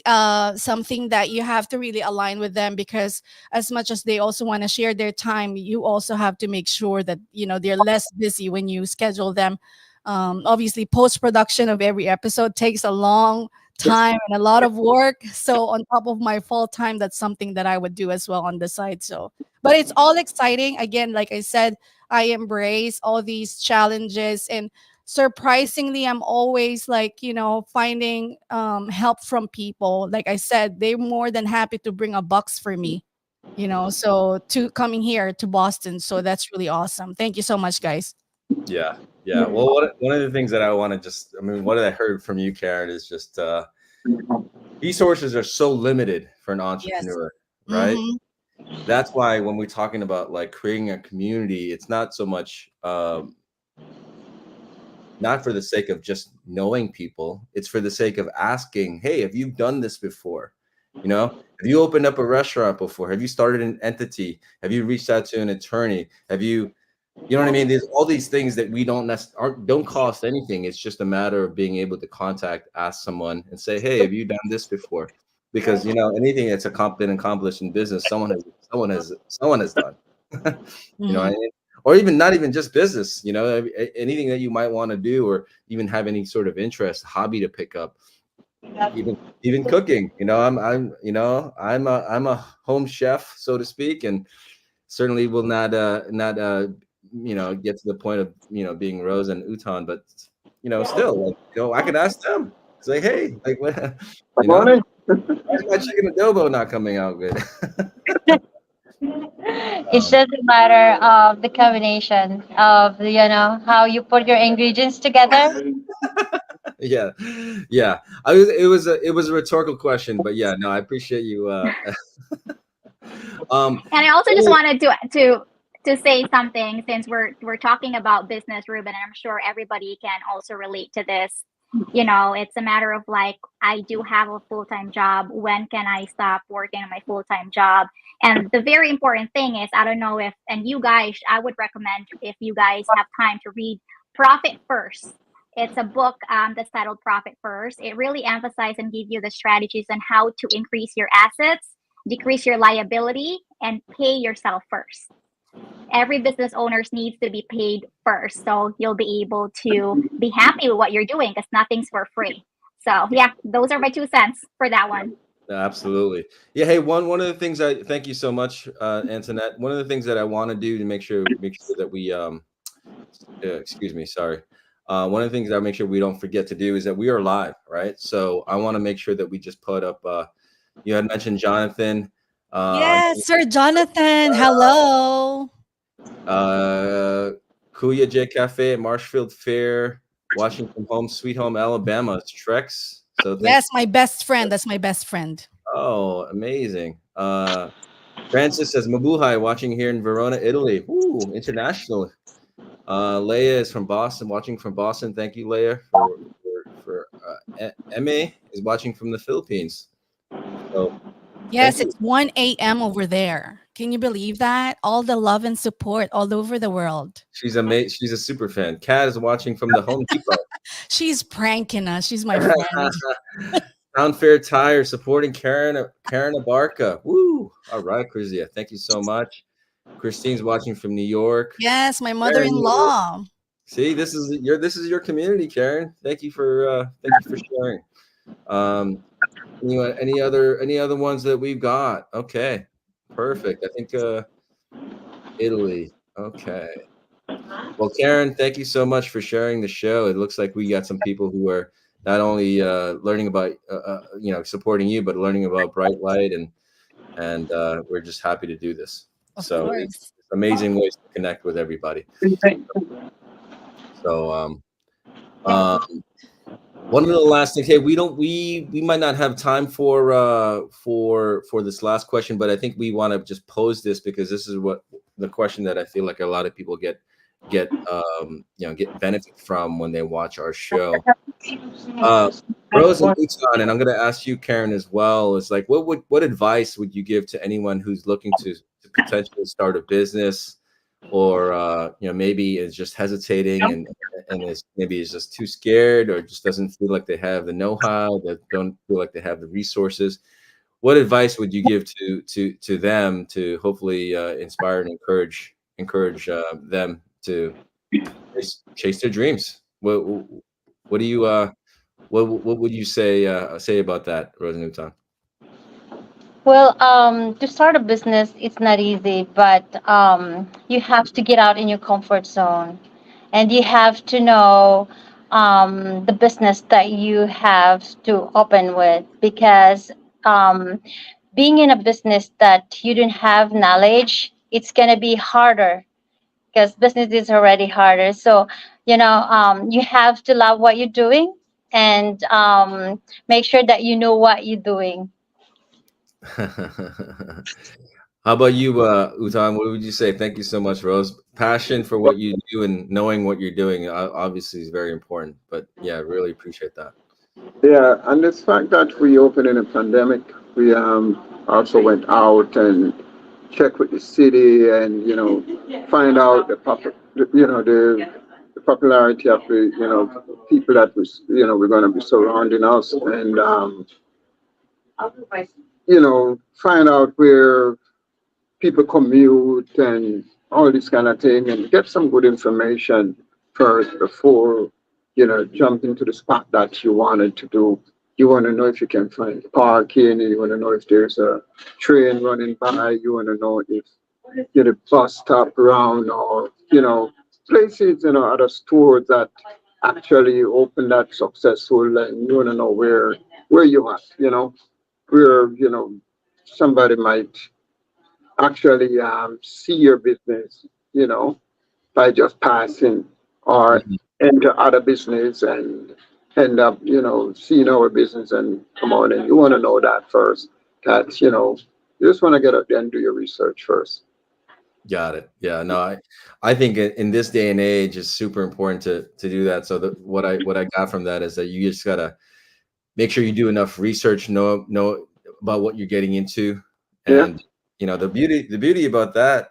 something that you have to really align with them, because as much as they also want to share their time, you also have to make sure that they're less busy when you schedule them. Obviously, post production of every episode takes a long time and a lot of work, so on top of my full time, that's something that I would do as well on the side. So but it's all exciting. Again, like I said, I embrace all these challenges, and surprisingly, I'm always like finding help from people. Like I said, they're more than happy to bring a box for me, so to coming here to Boston. So that's really awesome. Thank you so much, guys. Yeah, yeah. Well, one of the things that I want to what I heard from you, Karen, is just resources are so limited for an Yes. entrepreneur, right? Mhm. That's why when we're talking about like creating a community, it's not so much not for the sake of just knowing people. It's for the sake of asking, hey, have you done this before? Have you opened up a restaurant before? Have you started an entity? Have you reached out to an attorney? Have you know what I mean? There's all these things that we don't cost anything. It's just a matter of being able to ask someone and say, hey, have you done this before? Because anything that's been accomplished in business, someone has done. What I mean? Or even not even just business, anything that you might want to do, or even have any sort of interest, hobby to pick up, even cooking. I'm a home chef, so to speak, and certainly will not get to the point of being Rose and Uton, but still, like, I could ask them, It's like, hey, like what? Good You know, morning. why is my chicken adobo not coming out good? It's just a matter of the combination of how you put your ingredients together. Yeah, yeah. It was a rhetorical question, but yeah, no, I appreciate you. And I also just oh, wanted to say something, since we're talking about business, Ruben, and I'm sure everybody can also relate to this. It's a matter of like, I do have a full-time job. When can I stop working on my full-time job? And the very important thing is, I don't know if, and you guys, I would recommend, if you guys have time, to read Profit First. It's a book that's titled Profit First. It really emphasizes and gives you the strategies on how to increase your assets, decrease your liability, and pay yourself first. Every business owners needs to be paid first, so you'll be able to be happy with what you're doing, because nothing's for free. So yeah, those are my 2 cents for that one. absolutely. Yeah. Hey, one of the things I thank you so much, Antoinette. One of the things that I want to do to make sure that we excuse me, sorry. One of the things that I make sure we don't forget to do is that we are live, right? So I want to make sure that we just put up. You had mentioned Jonathan. Yes, Sir Jonathan. Hello. Kuya J Cafe at Marshfield Fair, watching from home, Sweet Home, Alabama. It's Trex. So thank Yes, my best friend. That's my best friend. Oh, amazing. Francis says Mabuhay, watching here in Verona, Italy. Ooh, international. Leia is from Boston, watching from Boston. Thank you, Leia. For Emma is watching from the Philippines. So Yes, thank you. it's 1 a.m. over there. Can you believe that? All the love and support all over the world. She's She's a super fan. Kat is watching from the Home Depot. She's pranking us. She's my friend. Town Fair Tire supporting Karen Abarca. Woo! All right, Krizia. Thank you so much. Christine's watching from New York. Yes, my Karen, mother-in-law. see, this is your community, Karen. Thank you for sharing. Any other ones that we've got? Okay, perfect. I think Italy. Okay. Well, Karen, thank you so much for sharing the show. It looks like we got some people who are not only learning about supporting you, but learning about Bright Light, and we're just happy to do this. Of So course. it's amazing ways to connect with everybody. So one of the last things, hey, we might not have time for this last question, but I think we want to just pose this because this is what the question that I feel like a lot of people get benefit from when they watch our show. Rose and Uton, and I'm going to ask you, Karen, as well. Is like, what advice would you give to anyone who's looking to potentially start a business, or maybe is just hesitating and is just too scared, or just doesn't feel like they have the know-how, that don't feel like they have the resources? What advice would you give to them to hopefully inspire and encourage them to chase their dreams? What do you what would you say about that, Rose Newton? Well, to start a business, it's not easy, but you have to get out in your comfort zone, and you have to know the business that you have to open with, because being in a business that you don't have knowledge, it's gonna be harder, because business is already harder. So, you have to love what you're doing, and make sure that you know what you're doing. How about you, Utan? What would you say? Thank you so much, Rose. Passion for what you do and knowing what you're doing obviously is very important. But yeah, really appreciate that. Yeah, and this fact that we opened in a pandemic, we also went out and checked with the city, and find out the popularity of the people that was we're going to be surrounding us, and find out where people commute and all this kind of thing, and get some good information first before jump into the spot that you wanted to do. You want to know if you can find parking, you want to know if there's a train running by, you want to know if the bus stop around, or places, other stores that actually open that successful, and you want to know where you are, where, somebody might actually see your business, by just passing or Mhm. enter other business and end up, seeing our business and come on. And you want to know that first. That, you just want to get out there and do your research first. Got it. Yeah. No, I think in this day and age, it's super important to do that. So what I got from that is that you just gotta make sure you do enough research, know about what you're getting into, Yeah. and the beauty about that,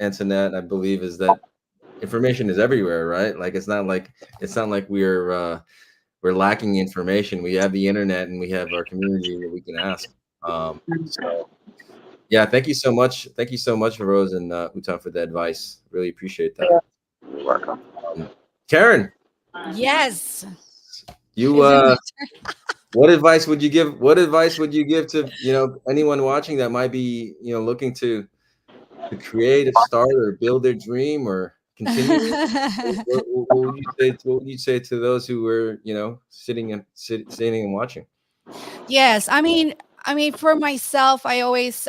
Antoinette, I believe, is that information is everywhere, right? Like it's not like we're lacking information. We have the internet and we have our community that we can ask. So yeah, thank you so much. Thank you so much, Rose and Utan, for the advice. Really appreciate that. You're welcome. Karen, Yes. you Is it my turn? what advice would you give? What advice would you give to anyone watching that might be looking to create, a start, or build their dream, or continue? What would you say? What would you say to those who were sitting and watching? Yes, I mean for myself, I always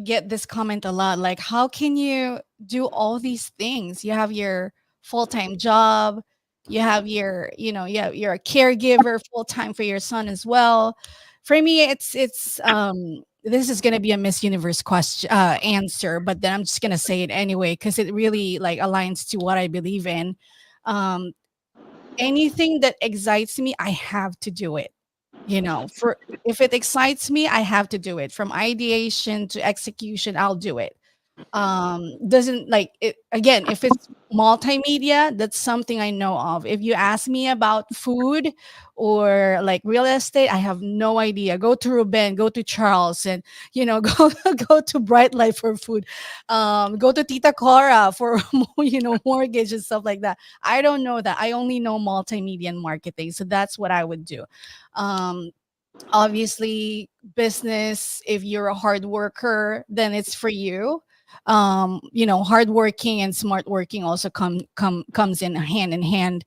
get this comment a lot, like, how can you do all these things? You have your full-time job, you have your, you're a caregiver full-time for your son as well. For me, it's this is going to be a Miss Universe question answer, but then I'm just going to say it anyway cuz it really like aligns to what I believe in. Um Anything that excites me, I have to do it. For if it excites me, I have to do it. From ideation to execution, I'll do it. Doesn't like it again, if it's multimedia, that's something I know of. If you ask me about food or like real estate, I have no idea. Go to Ruben, go to Charles, and go to Bright Light for food. Go to Tita Cora for mortgage and stuff like that. I don't know that. I only know multimedia and marketing, so that's what I would do. um Obviously, business, if you're a hard worker, then it's for you. Hard working and smart working also comes in hand.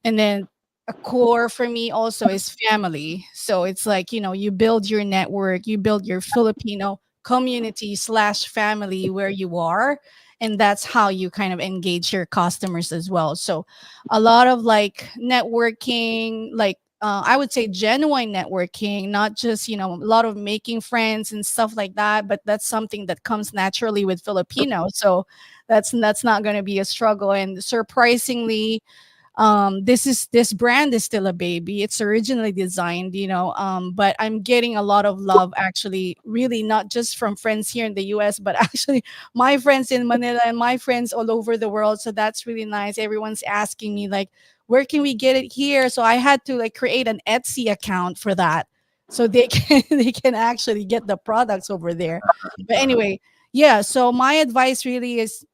And then a core for me also is family. So it's like, you build your network, you build your Filipino community slash family where you are, and that's how you kind of engage your customers as well. So a lot of like networking, like I would say genuine networking, not just, a lot of making friends and stuff like that, but that's something that comes naturally with Filipino. So that's not going to be a struggle. And surprisingly, this brand is still a baby. It's originally designed, but I'm getting a lot of love, actually, really not just from friends here in the US, but actually my friends in Manila and my friends all over the world. So that's really nice. Everyone's asking me like, where can we get it here? So I had to like create an Etsy account for that, so they can they can actually get the products over there. But anyway, yeah, so my advice really is,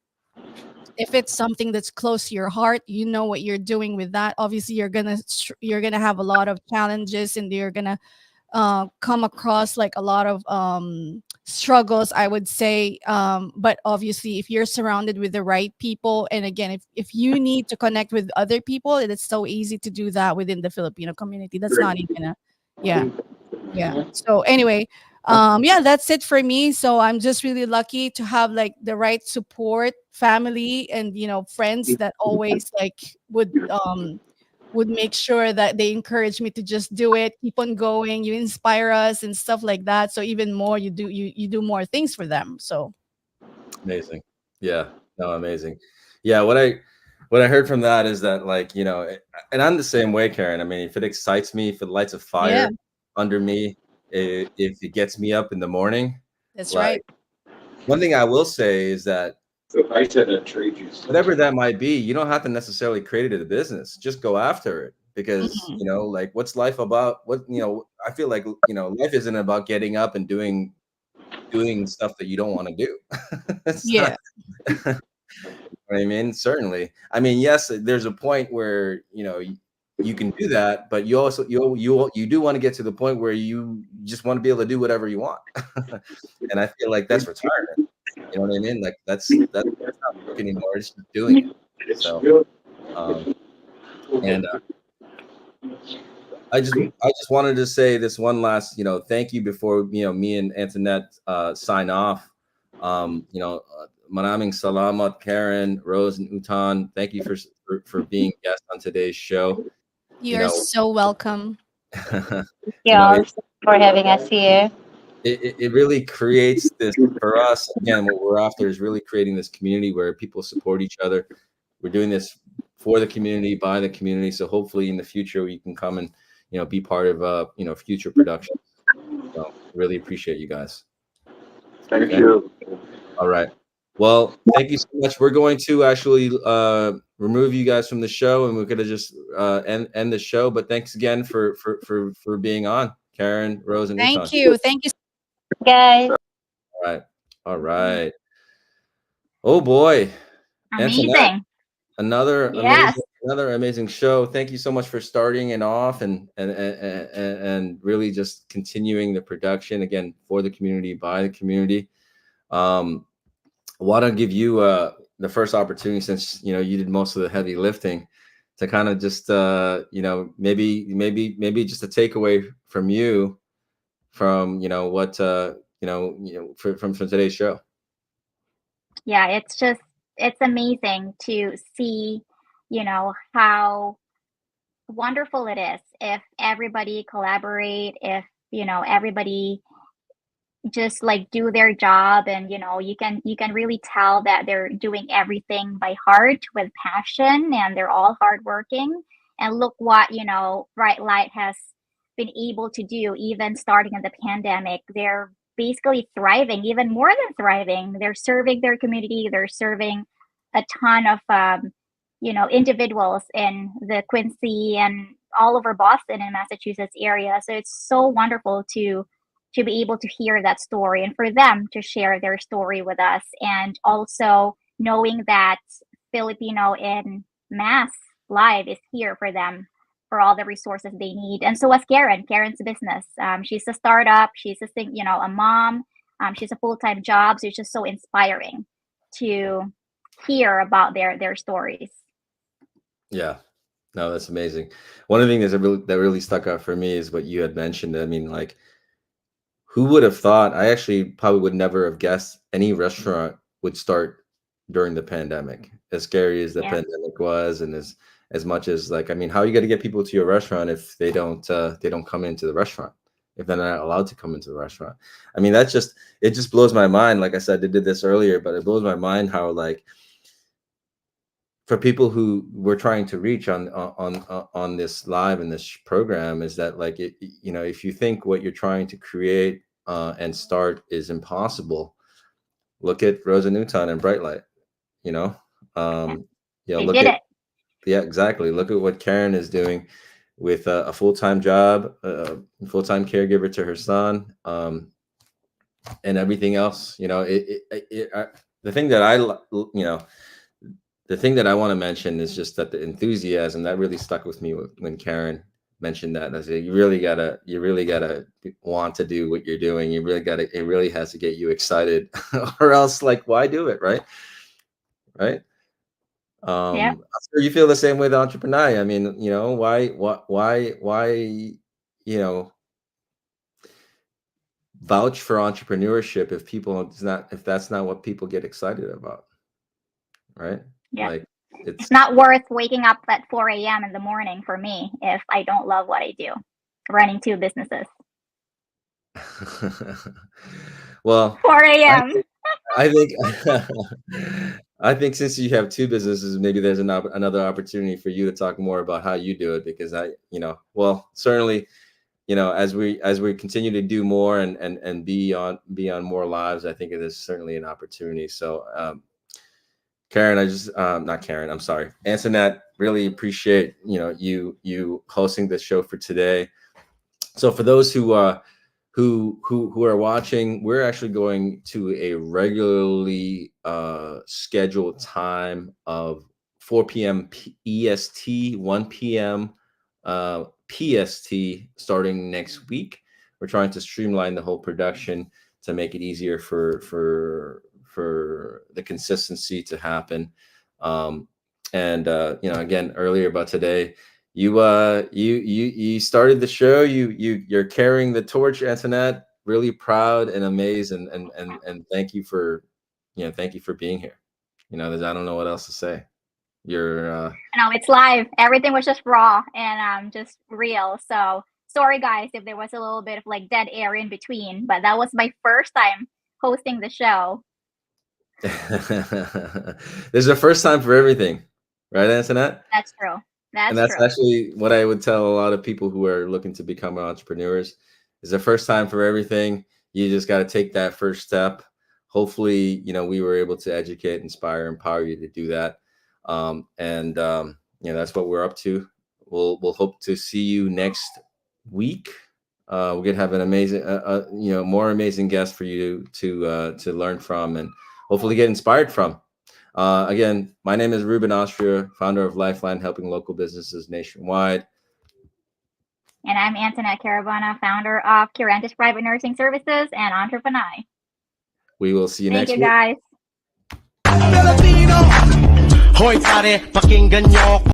if it's something that's close to your heart, you know what you're doing with that. Obviously, you're gonna have a lot of challenges, and you're gonna come across like a lot of struggles, I would say. But obviously, if you're surrounded with the right people, and again, if you need to connect with other people, it is so easy to do that within the Filipino community. That's not even a, yeah. Yeah. So anyway, yeah, that's it for me. So I'm just really lucky to have like the right support, family, and friends that always like would make sure that they encourage me to just do it, keep on going. You inspire us and stuff like that. So even more, you do more things for them. So Amazing. Yeah. No, amazing. Yeah. What I heard from that is that, like, and I'm the same way, Karen. I mean, if it excites me, if it lights a yeah, fire under me, if it gets me up in the morning, that's like, right. one thing I will say is that So I said a trade use. whatever that might be, you don't have to necessarily create it as a business. Just go after it, because, Mhm. like, what's life about? I feel like, life isn't about getting up and doing stuff that you don't want to do. It's not. Yeah, What I mean, certainly. I mean, yes, there's a point where you can do that, but you also you do want to get to the point where you just want to be able to do whatever you want. And I feel like that's retirement. You know what I mean? Like, that's not work anymore. It's just doing it. So, um, And I just wanted to say this one last, thank you before, me and Antoinette sign off. Maraming salamat, Karen, Rose, and Uton. Thank you for being guests on today's show. You're so welcome. Yeah, for having us here. It really creates this for us. Again, what we're after is really creating this community where people support each other. We're doing this for the community, by the community. So hopefully in the future you can come and be part of future productions. So really appreciate you guys. Thank you. All right. Well, thank you so much. We're going to actually remove you guys from the show, and we're going to just end the show. But thanks again for being on, Karen, Rose, and Uton. Thank you, guys. All right. Oh boy, Amazing. Antoinette, another Yes. amazing show. Thank you so much for starting it off and really just continuing the production again for the community, by the community. Want to give you the first opportunity, since you did most of the heavy lifting, to kind of just maybe just a takeaway from you from what from today's show. Yeah, it's amazing to see, how wonderful it is if everybody collaborate, if everybody just like do their job, and you can really tell that they're doing everything by heart with passion, and they're all hardworking. And look what Bright Light has been able to do, even starting in the pandemic. They're basically thriving, even more than thriving. They're serving their community. They're serving a ton of individuals in the Quincy and all over Boston and Massachusetts area. So it's so wonderful to be able to hear that story, and for them to share their story with us, and also knowing that Filipino in Mass Live is here for them, for all the resources they need. And so was Karen's business. She's a startup. She's a mom. She's a full-time job. So it's just so inspiring to hear about their stories. Yeah, no, that's amazing. One of the things that really stuck out for me is what you had mentioned. I mean, like, who would have thought? I actually probably would never have guessed any restaurant would start during the pandemic. As scary as the pandemic was, and as much as, like, I mean, how are you going to get people to your restaurant if they don't come into the restaurant, if they're not allowed to come into the restaurant? I mean, it just blows my mind. Like I said, I did this earlier, but it blows my mind how, like, for people who we're trying to reach on this live and this program, is that, like, if you think what you're trying to create and start is impossible, look at Rose Uton and Bright Light. Look at it. Yeah, exactly. Look at what Karen is doing with a full-time job, full-time caregiver to her son, and everything else. The thing that I want to mention is just that the enthusiasm that really stuck with me when Karen mentioned that. I said, you really gotta want to do what you're doing. It really has to get you excited, or else, like, why do it, right? I'm sure you feel the same way with entrepreneur. I mean, why vouch for entrepreneurship if that's not what people get excited about, right? Yeah. Like, it's not worth waking up at 4 a.m. in the morning for me if I don't love what I do, running 2 businesses. Well, 4 a.m. I think since you have 2 businesses, maybe there's another opportunity for you to talk more about how you do it, because certainly, as we continue to do more and be on more lives, I think it is certainly an opportunity. So, Karen, not Karen, I'm sorry, Antoinette, really appreciate you hosting this show for today. So for those who are watching, we're actually going to a regularly scheduled time of 4 p.m. EST, 1 p.m. PST starting next week. We're trying to streamline the whole production to make it easier for the consistency to happen. And you know, again, earlier about today, you started the show. You're carrying the torch, Antoinette. Really proud and amazed, and thank you for, you know, thank you for being here. You know, I don't know what else to say. You're No, it's live. Everything was just raw and just real. So sorry guys if there was a little bit of like dead air in between, but that was my first time hosting the show. there's a first time for everything, right, Antoinette? That's true. And That's that's true. actually what I would tell a lot of people who are looking to become entrepreneurs. Is the first time for everything. You just got to take that first step. Hopefully, you know, we were able to educate, inspire, empower you to do that. You know, that's what we're up to. We'll hope to see you next week. We're gonna have an amazing, you know, more amazing guests for you to learn from and hopefully get inspired from. Again, my name is Ruben Austria, founder of Lifeline, helping local businesses nationwide. And I'm Antoinette Caravana, founder of Curantis Private Nursing Services and Entrepreneur. We will see you Thank next you week. guys. Filipino, hoy pare, pakinggan nyo